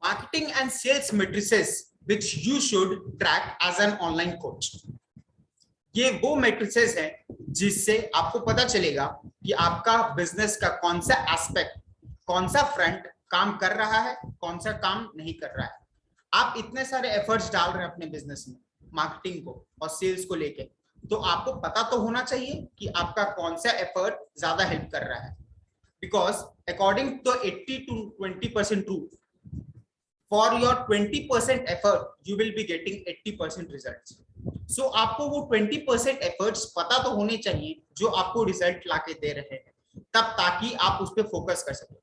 marketing and sales matrices which you should track as an online coach. ये वो matrices हैं जिससे आपको पता चलेगा कि आपका बिजनेस का कौन सा एस्पेक्ट, कौन सा फ्रंट काम कर रहा है, कौन सा काम नहीं कर रहा है। आप इतने सारे एफर्ट्स डाल रहे हैं अपने बिजनेस में, मार्केटिंग को और सेल्स को लेके, तो आपको पता तो होना चाहिए कि आपका कौन सा एफर्ट ज्यादा हेल्प कर रहा है। Because according to 80 to 20% rule, for your 20% effort you will be getting 80% results. So आपको वो 20% एफर्ट्स पता तो होने चाहिए जो आपको रिजल्ट लाके दे रहे हैं, तब ताकि आप उस पर फोकस कर सकें।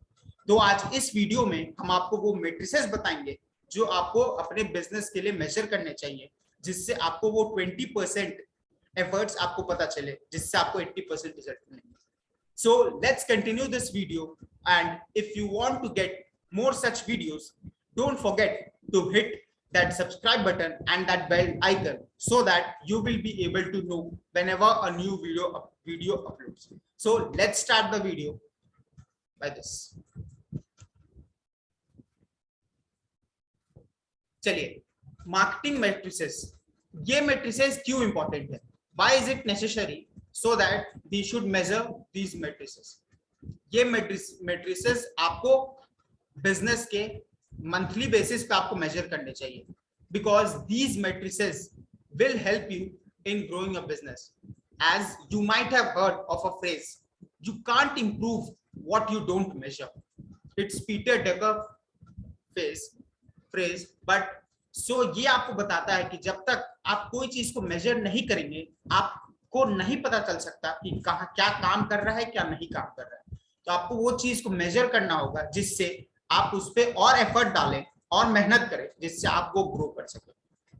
तो आज इस वीडियो में हम आपको वो मैट्रिसेस बताएंगे जो आपको अपने बिजनेस के लिए मेजर करने चाहिए, जिससे आपको वो 20% एफर्ट्स आपको पता चले, जिससे आपको 80% रिजल्ट मिलेंगे। So let's continue this video, and if you want to get more such videos, don't forget to hit that subscribe button and that bell icon so that you will be able to know whenever a new video uploads. So let's start the video by this. चलिए, marketing matrices, ये matrices क्यों important है? Why is it necessary so that we should measure these matrices? ये matrices आपको business के monthly basis पे आपको major करने चाहिए, because these matrices will help you in growing your business. As you might have heard of a phrase, you can't improve what you don't measure. It's Peter Drucker phrase, but so ये आपको बताता है कि जब तक आप कोई चीज को मेजर नहीं करेंगे, आपको नहीं पता चल सकता कि कहाँ क्या काम कर रहा है, क्या नहीं काम कर रहा है। तो आपको वो चीज को मेजर करना होगा जिससे आप उस पर और एफर्ट डालें और मेहनत करें, जिससे आप वो ग्रो कर सके।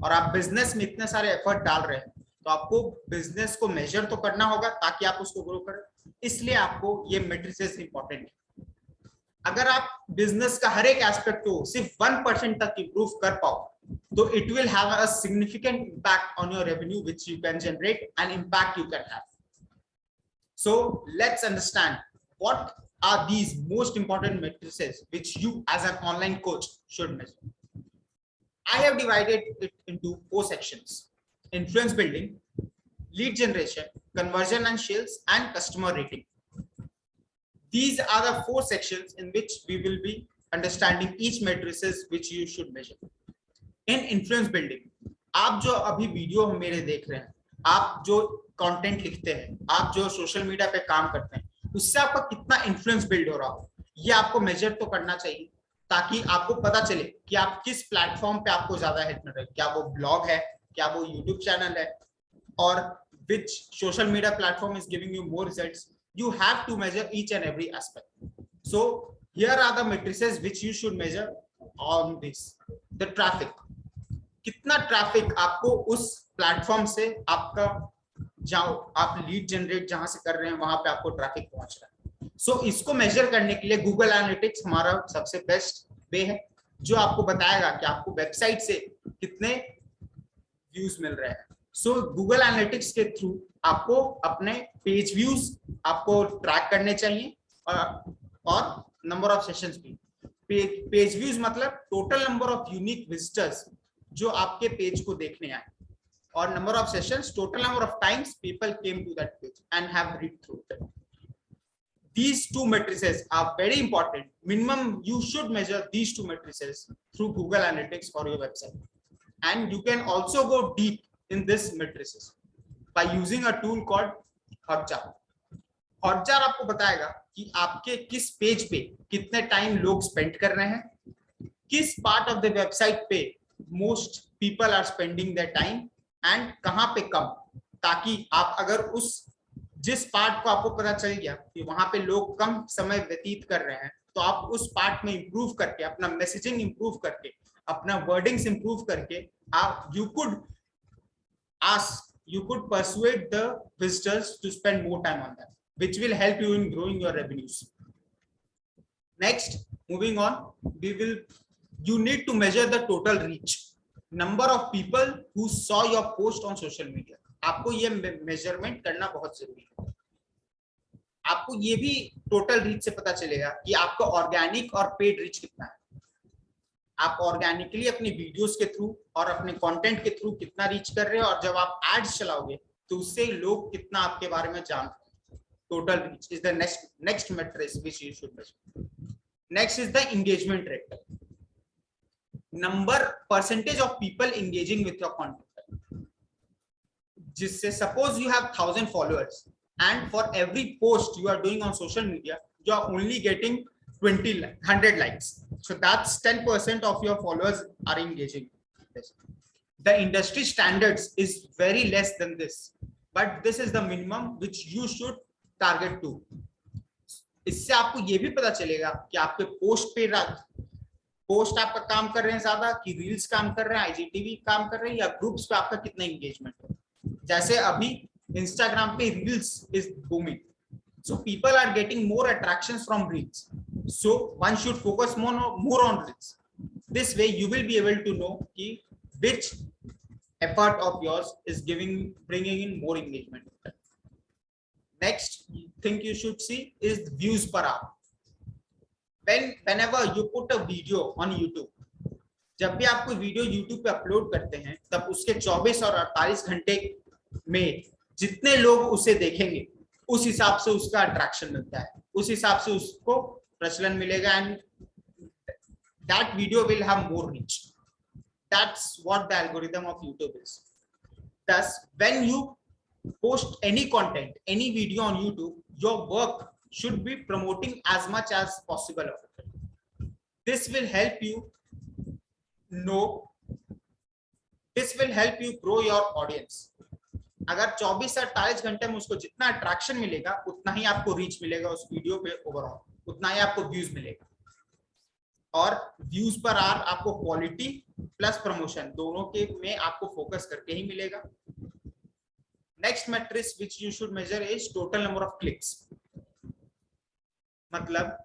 और आप बिजनेस में इतने सारे एफर्ट डाल रहे हैं, तो आपको बिजनेस को मेजर तो करना होगा ताकि आप उसको ग्रो करें। इसलिए आपको ये मैट्रिसेस इंपॉर्टेंट है। अगर आप बिजनेस का हर एक एस्पेक्ट को सिर्फ 1% तक इंप्रूव कर पाओ, तो it will have a significant impact on your revenue which you can generate and impact you can have. So let's understand what are these most important matrices which you as an online coach should measure. I have divided it into 4 sections: influence building, lead generation, conversion and sales, and customer rating. These are the 4 sections in which we will be understanding each matrices which you should measure. In influence building, आप जो अभी video मेरे देख रहे हैं, आप जो content लिखते हैं, आप जो सोशल मीडिया पे काम करते हैं, उससे आपका कितना इन्फ्लुएंस बिल्ड हो रहा हो, ये आपको मेजर तो करना चाहिए, ताकि आपको पता चले कि आप किस प्लेटफॉर्म पे आपको ज्यादा हेल्प मिल रहा है। क्या वो ब्लॉग है, क्या वो यूट्यूब चैनल है, और which social media platform is giving you more results. You have to measure each and every aspect. So here are the matrices which you should measure on this. The traffic, कितना traffic आपको उस platform से आपका, जाओ आप lead generate जहां से कर रहे हैं वहां पे आपको ट्रैफिक पहुंच रहा है। सो इसको मेजर करने के लिए गूगल एनालिटिक्स हमारा सबसे बेस्ट वे है, जो आपको बताएगा कि आपको वेबसाइट से कितने व्यूज मिल रहे हैं। सो गूगल एनालिटिक्स के थ्रू आपको अपने पेज व्यूज आपको ट्रैक करने चाहिए, और नंबर ऑफ सेशंस भी। पेज व्यूज मतलब total number of unique visitors जो आपके पेज को देखने आए, और number of sessions, total number of times people came to that page and have read through it. These 2 matrices are very important. Minimum you should measure these 2 matrices through Google Analytics for your website, and you can also go deep in this matrices by using a tool called Hotjar. Hotjar आपको बताएगा कि आपके किस page पे कितने time लोग spend कर रहे हैं, किस पार्ट ऑफ द वेबसाइट पे most people are spending their time, and कहां पे कम, ताकि आप अगर उस जिस पार्ट को आपको पता चल गया कि वहां पे लोग कम समय व्यतीत कर रहे हैं, तो आप उस पार्ट में इंप्रूव करके, अपना मैसेजिंग इंप्रूव करके, अपना वर्डिंग्स इंप्रूव करके, आप you could persuade the visitors to spend more time on that, which will help you in growing your revenues. Next, moving on, you need to measure the total reach, number of people who saw your post on social media. आपको ये measurement करना बहुत जरूरी है। आपको ये भी total reach से पता चलेगा कि आपका ऑर्गेनिक और पेड रीच कितना है। आप ऑर्गेनिकली अपनी वीडियोस के थ्रू और अपने कंटेंट के थ्रू कितना रीच कर रहे हो, और जब आप एड्स चलाओगे तो उससे लोग कितना आपके बारे में जान रहे हैं। Total reach is the next metric which you should measure. Next is the engagement rate. Percentage of people engaging with your content. जिससे suppose you have 1000 followers and for every post you are doing on social media you are only getting 100 likes, so that's 10% of your followers are engaging. The industry standards is very less than this, but this is the minimum which you should target to. इससे आपको ये भी पता चलेगा कि आपके post आपका काम कर रहे हैं ज्यादा, कि रील्स काम कर रहे हैं, आईजीटीवी काम कर रहे हैं, या ग्रुप्स पे आपका कितना एंगेजमेंट है. जैसे अभी इंस्टाग्राम पे reels is booming, so people are getting more attractions from reels, so one should focus more on reels. This way you will be able to know ki which effort of yours is bringing in more engagement. Next thing you should see is views per hour. Whenever you put a video on YouTube, जब भी आप कोई video YouTube पे upload करते हैं तब उसके 24 और 48 घंटे में जितने लोग उसे देखेंगे उस हिसाब से उसका अट्रैक्शन मिलता है, उस हिसाब से उसको प्रचलन मिलेगा, and that video will have more reach. That's what the algorithm of YouTube is. Thus, when you post any content, any video on YouTube, your work should be promoting as much as possible of it. This will help you grow your audience. अगर 24 से 48 घंटे में उसको जितना attraction मिलेगा उतना ही आपको reach मिलेगा उस वीडियो पे, ओवरऑल उतना ही आपको व्यूज मिलेगा. और व्यूज पर आर आपको क्वालिटी प्लस प्रमोशन दोनों के में आपको फोकस करके ही मिलेगा. Next metrics which you should measure is total number of clicks. मतलब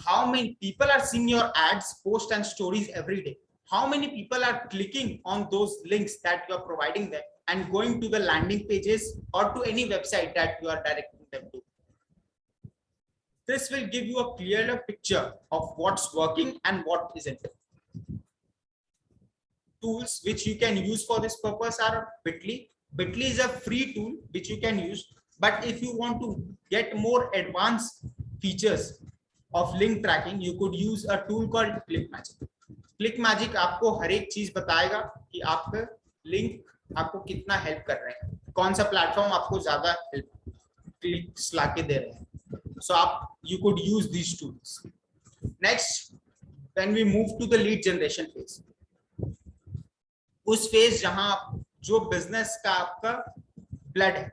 how many people are seeing your ads, post and stories every day. How many people are clicking on those links that you are providing them and going to the landing pages or to any website that you are directing them to. This will give you a clearer picture of what's working and what isn't. Tools which you can use for this purpose are Bitly. Bitly is a free tool which you can use, but if you want to get more advanced features of link tracking, you could use a tool called ClickMagick. Click magic आपको हर एक चीज बताएगा कि आपका link आपको कितना help कर रहे हैं, कौन सा प्लेटफॉर्म आपको ज्यादा हेल्प क्लिक्स लाके दे रहे हैं. सो आप you could use these tools. Next, when we move to the lead generation phase, उस फेज जहां जो बिजनेस का आपका ब्लड है,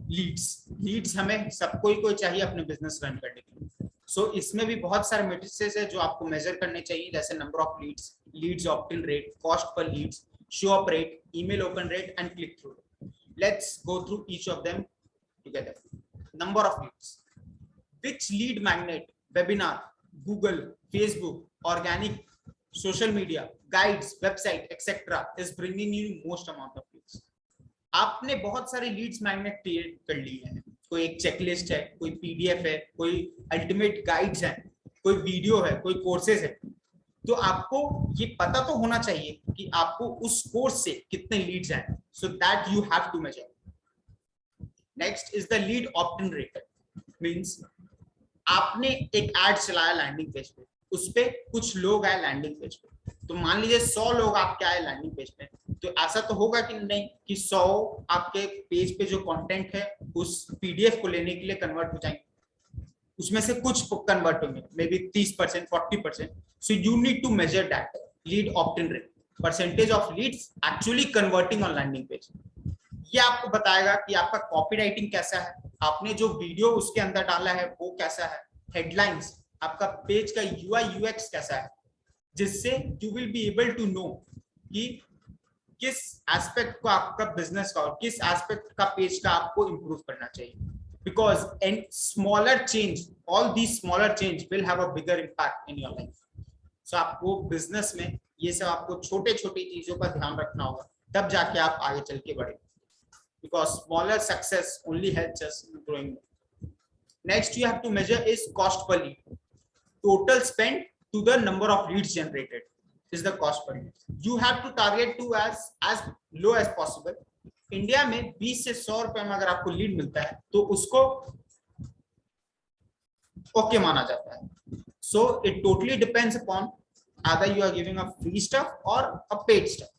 लीड्स हमें सबको ही कोई चाहिए अपने बिजनेस रन करने के लिए. सो इसमें भी बहुत सारे मैट्रिसेस है जो आपको मेजर करने चाहिए, जैसे number of leads opt in rate, cost per leads, show up rate, email open rate and click through rate. Let's go through each of them together. Number of leads. Which lead magnet, webinar, Google, Facebook, organic, social media, guides, website etcetera is bringing you most amount of leads. आपने बहुत सारे Leeds magnet create कर लिए हैं. कोई एक checklist है, कोई पीडीएफ है, कोई अल्टीमेट गाइड्स है, कोई वीडियो है, कोई कोर्सेज है. तो आपको ये पता तो होना चाहिए कि आपको उस कोर्स से कितने लीड्स हैं, so that you have to measure. Next is the lead opt in rate. Means आपने एक एड चलाया लैंडिंग पेज पे, उस पे कुछ लोग आए लैंडिंग पेज पे, तो मान लीजिए 100 लोग आपके आए लैंडिंग पेज पे, तो ऐसा तो होगा कि नहीं कि 100 आपके पेज पे जो कंटेंट है उस पीडीएफ को लेने के लिए कन्वर्ट हो जाएंगे. उसमें से कुछ कन्वर्ट होंगे, may be 30%, 40%. So you need to measure that lead opt in rate, percentage of leads actually converting on landing page. ये आपको बताएगा कि आपका कॉपी राइटिंग कैसा है, आपने जो वीडियो उसके अंदर डाला है वो कैसा है, हेडलाइंस, आपका पेज का यूआई यूएक्स कैसा है, जिससे you will be able to know कि किस एस्पेक्ट को आपका बिजनेस का और किस एस्पेक्ट का पेज का आपको इंप्रूव करना चाहिए. Because an smaller change, all these smaller change will have a bigger impact in your life. So आपको बिजनेस में ये सब आपको छोटे छोटे चीजों का ध्यान रखना होगा, तब जाके आप आगे चल के बढ़ेंगे. Because smaller success only helps us in growing. Next, you have to measure is cost per lead, total spend to the number of leads generated. is the cost per lead. You have to target to as low as possible. India में 20 से 100 रुपए में अगर आपको lead मिलता है तो उसको ओके माना जाता है. So it totally depends upon either you are giving a free stuff or a paid stuff.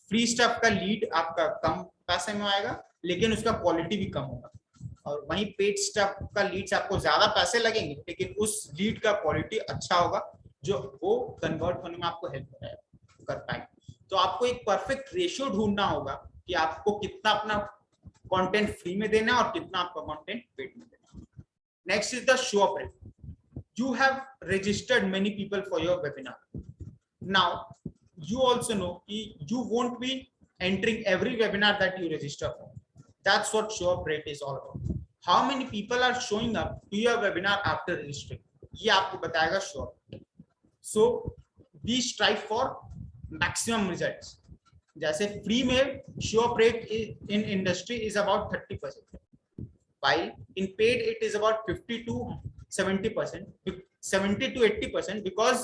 Free stuff का लीड आपका कम पैसे में आएगा लेकिन उसका क्वालिटी भी कम होगा, और वहीं पेड स्टफ का लीड से आपको ज्यादा पैसे लगेंगे लेकिन उस लीड का क्वालिटी अच्छा होगा जो वो कन्वर्ट होने में आपको हेल्प कर पाएंगे. तो आपको एक परफेक्ट रेशियो ढूंढना होगा कि आपको कितना अपना कंटेंट फ्री में देना है और कितना आपका कंटेंट पेड में देना है. Next is the show up rate. You have registered many people for your webinar. Now, you also know you won't be entering every webinar that you register for. That's what show up rate is all about. How many people are showing up to your webinar after registering? ये आपको बताएगा show up. So, we strive for maximum results. जैसे free में show up rate in industry is about 30%, while in paid it is about 50 to 70%, 70 to 80%, because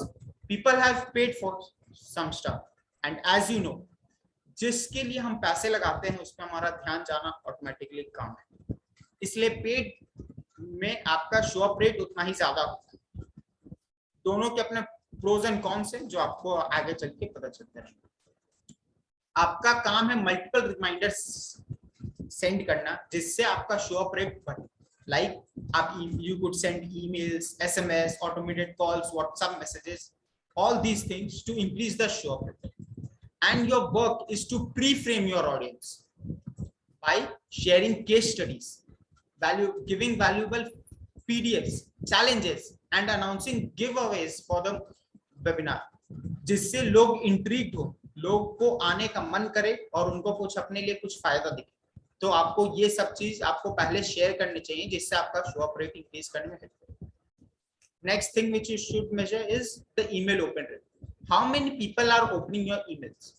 people have paid for some stuff. And as you know, जिसके लिए हम पैसे लगाते हैं उस पर हमारा ध्यान जाना ऑटोमेटिकली कम है, इसलिए पेड में आपका शो अप रेट उतना ही ज्यादा होता है. दोनों के अपने प्रोज एंड कॉन्स हैं जो आपको आगे चल के पता चलते रहेंगे. आपका काम है मल्टीपल रिमाइंडर्स सेंड करना जिससे आपका शो अप रेट बढ़े. Like you could send emails, SMS, automated calls, WhatsApp messages, all these things to increase the show up rate. And your work is to pre-frame your audience by sharing case studies, giving valuable PDFs, challenges, and announcing giveaways for the webinar, जिससे लोग intrigued हो, लोग को आने का मन करे और उनको कुछ अपने लिए कुछ फायदा दिखे. तो आपको ये सब चीज आपको पहले शेयर करनी चाहिए जिससे आपका शो अप रेट इंक्रीज करने में हेल्प करेगा. Next thing which you should measure is the email open rate. How many people are opening your emails.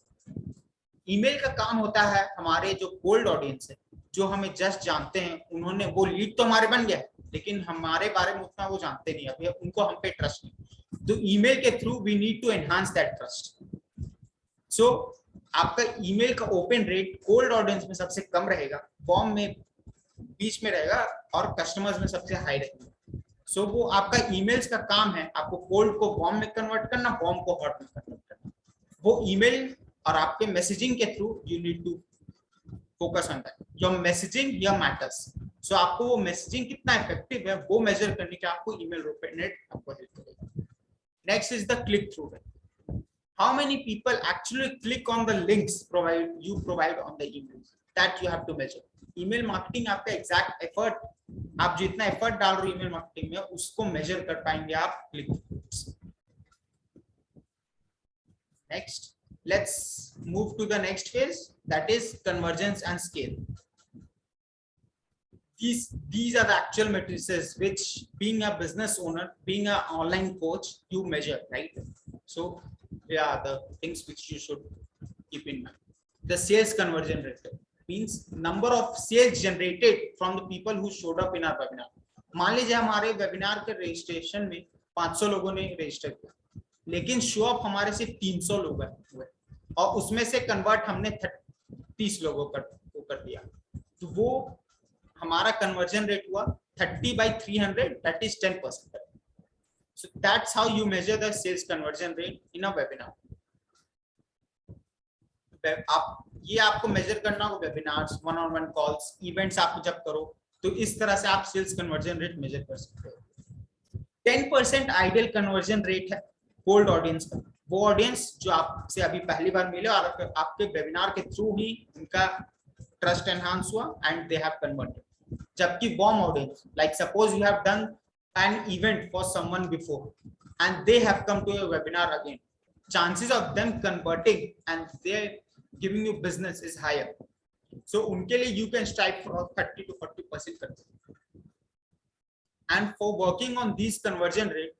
Email का काम होता है हमारे जो कोल्ड ऑडियंस है जो हमें जस्ट जानते हैं, उन्होंने वो लीड तो हमारे बन गया लेकिन हमारे बारे में उतना वो जानते नहीं, अभी उनको हम पे ट्रस्ट नहीं. तो ईमेल के through we need to enhance that trust. So आपका ईमेल का ओपन रेट कोल्ड ऑडियंस में सबसे कम रहेगा, वार्म में बीच में रहेगा और कस्टमर्स में सबसे हाई रहेगा. सो वो आपका ईमेल्स का काम है आपको कोल्ड को वार्म में कन्वर्ट करना, वार्म को हॉट में कन्वर्ट करना. वो ईमेल और आपके मैसेजिंग के through you need to focus on that. Your messaging here matters. So आपको वो मैसेजिंग कितना इफेक्टिव है वो मेजर करने के आपको ईमेल ओपन रेट आपको हेल्प करेगा. Next is the click through rate. How many people actually click on the links you provide on the emails? That you have to measure. Email marketing आपका exact effort, आप जितना effort डाल रहे हो email marketing में उसको measure कर पाएंगे आप click. Next, let's move to the next phase, that is conversions and scale. These are the actual matrices which, being a business owner, being an online coach, you measure, right? So yeah, the things which you should keep in mind. The sales conversion rate means number of sales generated from the people who showed up in our webinar. मान लीजिए हमारे webinar के registration में 500 लोगों ने register किया लेकिन show up हमारे सिर्फ 300 लोग हुए और उसमें से कन्वर्ट हमने 30 लोगों को कर दिया. तो वो हमारा कन्वर्जन रेट हुआ 30/300, that is 10%. So that's how you measure the sales conversion rate in a webinar. आप ये आपको मेजर करना होगा webinars, one on one calls, events आप जब करो तो इस तरह से आप सेल्स कन्वर्जन रेट मेजर कर सकते हो. 10% आइडियल कन्वर्जन रेट है कोल्ड ऑडियंस का. वो ऑडियंस जो आपसे अभी पहली बार मिले और आपके वेबिनार के थ्रू ही उनका ट्रस्ट एनहांस हुआ एंड दे हैव कन्वर्टेड. जबकि warm audience, like suppose you have done an event for someone before and they have come to your webinar again, chances of them converting and they're giving you business is higher. So unke liye you can strive for 30 to 40% conversion. And for working on these conversion rate,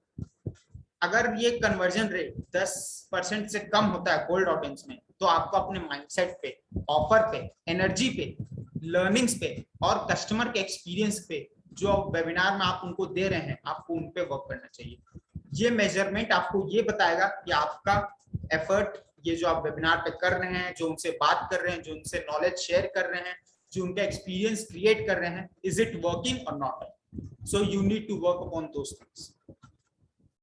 अगर ये conversion rate 10% से कम होता है cold audience में तो आपको अपने mindset पे, ऑफर पे, एनर्जी पे, लर्निंग्स पे और कस्टमर के एक्सपीरियंस पे जो वेबिनार में आप उनको दे रहे हैं आपको उन पे वर्क करना चाहिए. ये मेजरमेंट आपको ये बताएगा कि आपका एफर्ट, ये जो आप वेबिनार पे कर रहे हैं, जो उनसे बात कर रहे हैं, जो उनसे नॉलेज शेयर कर रहे हैं, जो उनका एक्सपीरियंस क्रिएट कर रहे हैं, इज इट वर्किंग और not? So you need to work upon those things.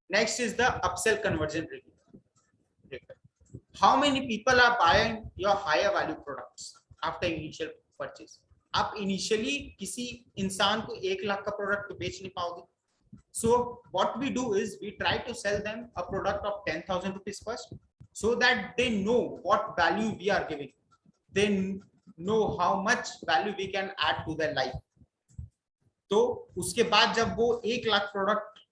Next is the upsell conversion rate. How many people are buying your higher value products after initial purchase? आप initially किसी इंसान को 1 लाख का product तो बेच नहीं पाओगे. So what we do is we try to sell them a product of 10,000 rupees first, so that they know what value we are giving. They know how much value we can add to their life. तो उसके बाद जब वो 1 lakh product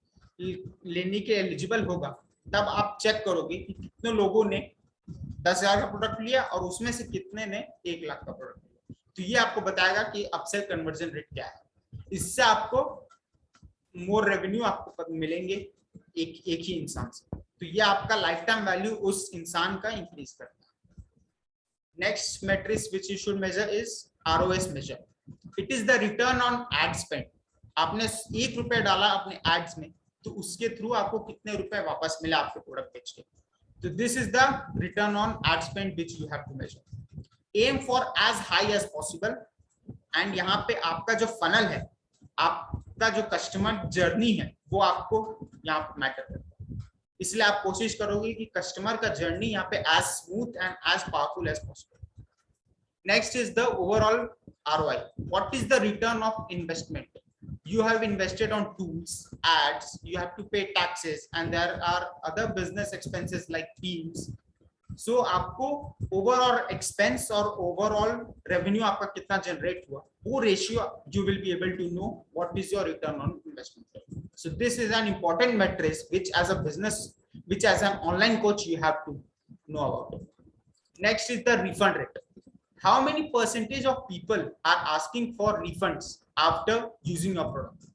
लेने के eligible होगा, तब आप चेक करोगे कि कितने लोगों ने 10,000 का प्रोडक्ट लिया और उसमें से कितने ने 1 लाख का प्रोडक्ट लिया. तो ये आपको बताएगा कि अपसेल कन्वर्जन रेट क्या है. इससे आपको मोर रेवेन्यू आपको मिलेंगे एक ही इंसान से. तो ये आपका लाइफ टाइम वैल्यू उस इंसान का इंक्रीज करता है. Next matrix which you should measure is ROS measure. It is the return on ad spend. आपने 1 रुपया डाला अपने एड्स में, तो उसके थ्रू आपको कितने रुपए वापस मिले आपके प्रोडक्ट बेच के. So this is the return on ad spend which you have to measure. Aim for as high as possible. And यहाँ पे आपका जो फनल है, आपका जो कस्टमर जर्नी है, वो आपको यहाँ पे मैटर करता है. इसलिए आप कोशिश करोगे कि कस्टमर का जर्नी यहाँ पे as smooth and as powerful as possible. Next is the overall ROI. What is the return of investment? You have invested on tools, ads, you have to pay taxes, and there are other business expenses like teams. So आपको overall expense और overall revenue आपका कितना generate हुआ, वो ratio you will be able to know what is your return on investment. So this is an important metric which as a business, which as an online coach you have to know about. Next is the refund rate. How many percentage of people are asking for refunds after using your product?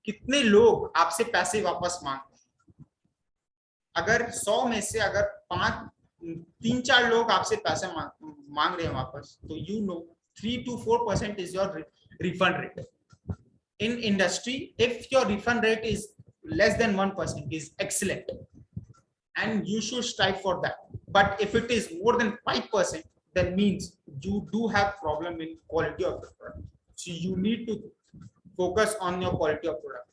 कितने लोग आपसे पैसे वापस मांगते हैं? अगर 100 में से अगर 3-4 लोग आपसे पैसे मांग रहे हैं वापस, तो you know 3 to 4% is your refund rate. In industry, if your refund rate is less than 1%, is excellent, and you should strive for that. But if it is more than 5%, then means you do have problem in quality of the product. So you need to focus on your quality of product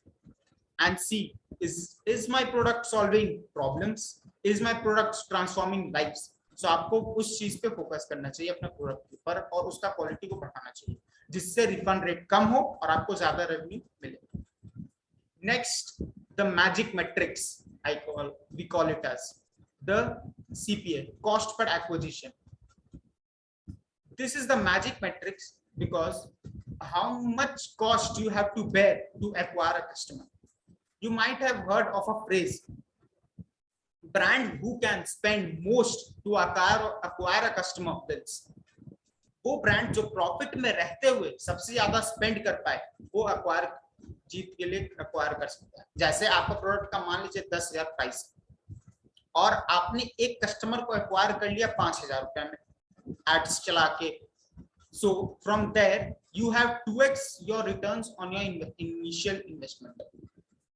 and see, is my product solving problems? Is my product transforming lives? So आपको उस चीज पे focus करना चाहिए अपने product के ऊपर, और उसका क्वालिटी को बढ़ाना चाहिए, जिससे रिफंड रेट कम हो और आपको ज्यादा रेवेन्यू मिले. Next, the magic matrix we call it as the CPA, cost per acquisition. This is the magic matrix because how much cost you have to bear to acquire a customer. You might have heard of a phrase, brand who can spend most to acquire a customer wins. वो brand जो profit में रहते हुए सबसे ज्यादा spend कर पाए, वो acquire जीत के लिए एक्वायर कर सकता है. जैसे आपका प्रोडक्ट का मान लीजिए 10,000 प्राइस, और आपने एक कस्टमर को एक्वायर कर लिया 5,000 रुपए में एड्स चला के. So from there you have 2x your returns on your initial investment,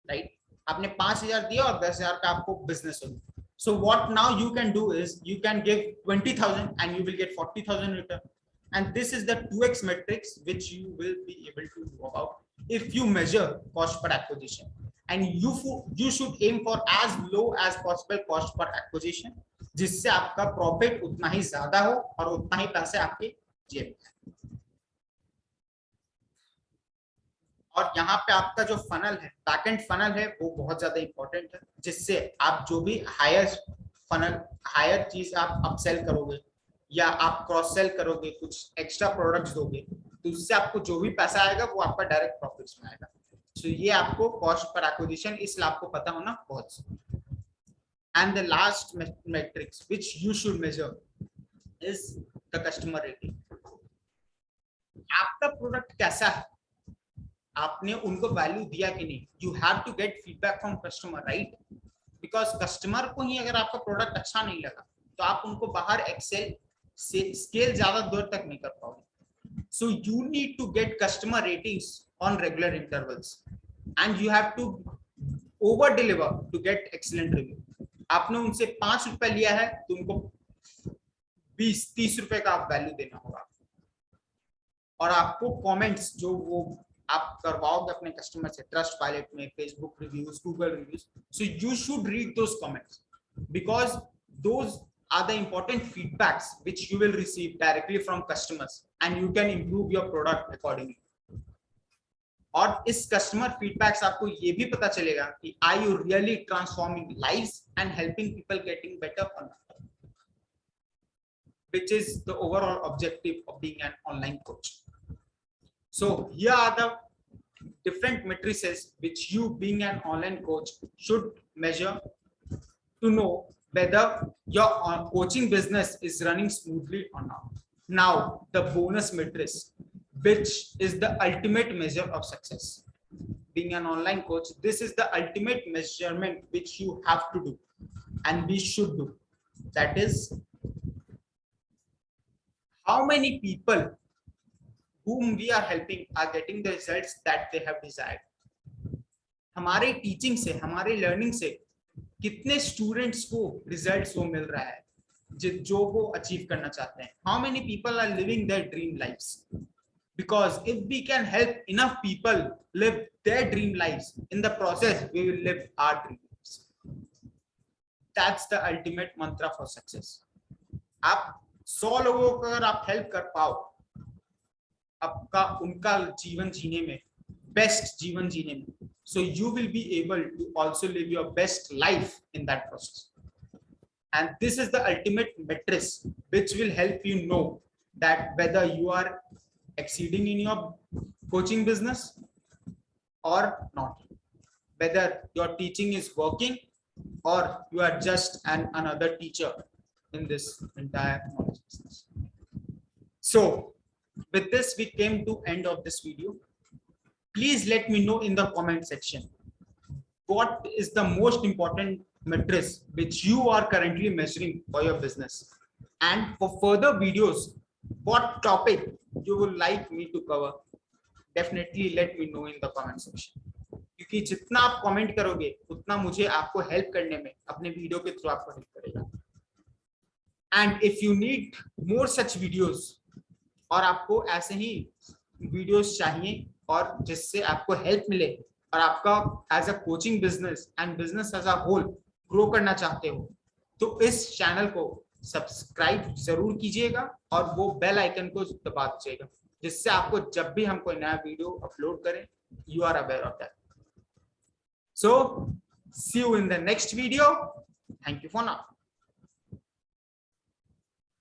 right. आपने 5,000 दिया और 10,000 का आपको बिजनेस हो गया. So what now you can do is you can give 20,000 and you will get 40,000 return. And this is the 2x matrix which you will be able to know about if you measure cost per acquisition, and you should aim for as low as possible cost per acquisition, जिससे आपका profit उतना ही ज्यादा हो और उतना ही पैसे आपके जेब में. और यहाँ पे आपका जो फनल है, बैकएंड फनल है, वो बहुत ज्यादा इंपॉर्टेंट है, जिससे आप जो भी हायर चीज आप अपसेल करोगे या आप क्रॉस सेल करोगे, कुछ एक्स्ट्रा प्रोडक्ट्स दोगे, तो उससे आपको जो भी पैसा आएगा वो आपका डायरेक्ट प्रॉफिट्स में आएगा. सो ये आपको कॉस्ट पर एक्विजिशन, इसलिए आपको पता होना बहुत जरूरी है. And the last matrix which you should measure is the customer rating. आपका प्रोडक्ट कैसा है, आपने उनको वैल्यू दिया कि नहीं. You have to get feedback from customer, right. Because customer को ही अगर आपका प्रोडक्ट अच्छा नहीं लगा, तो आप उनको बाहर एक्सेल से स्केल ज्यादा दूर तक नहीं कर पाओगे. So you need to get customer ratings on regular intervals, and you have to over deliver to get excellent review. आपने उनसे 5 रुपए लिया है तो उनको 20-30 रुपए का आप वैल्यू देना होगा। और आपको कमेंट्स जो वो आप करवाओगे अपने कस्टमर से ट्रस्ट पायलट में, Facebook reviews, Google reviews, so you should read those comments because those are the important feedbacks which you will receive directly from customers and you can improve your product accordingly. और इस customer feedbacks आपको ये भी पता चलेगा कि are you really transforming lives and helping people getting better or not, which is the overall objective of being an online coach. So here are the different matrices which you being an online coach should measure to know whether your coaching business is running smoothly or not. Now, the bonus matrix, which is the ultimate measure of success. Being an online coach, this is the ultimate measurement which you have to do and we should do. That is, how many people whom we are helping are getting the results that they have desired. हमारे teaching से, हमारे learning से कितने students को results वो मिल रहा है जो वो अचीव करना चाहते हैं. How many people are living their dream lives, because if we can help enough people live their dream lives, in the process we will live our dream lives. That's the ultimate mantra for success. आप 100 लोगों को अगर आप help कर पाओ आपका उनका जीवन जीने में, बेस्ट जीवन जीने में, so you will be able to also live your best life in that process. And this is the ultimate matrix which will help you know that whether you are exceeding in your coaching business or not, whether your teaching is working or you are just another teacher in this entire knowledge business. So with this we came to end of this video. Please let me know in the comment section what is the most important matrix which you are currently measuring for your business, and for further videos what topic you would like me to cover. Definitely let me know in the comment section, क्योंकि जितना आप comment करोगे उतना मुझे आपको help करने में, अपने वीडियो के थ्रू आपको हेल्प करेगा. And if you need more such videos और आपको ऐसे ही वीडियोस चाहिए और जिससे आपको हेल्प मिले और आपका as a coaching business and business as a whole grow करना चाहते हो, तो इस चैनल को सब्सक्राइब जरूर कीजिएगा और वो बेल आइकन को दबा दीजिएगा, जिससे आपको जब भी हम कोई नया वीडियो अपलोड करें you are aware of that. So see you in the next video. Thank you for now.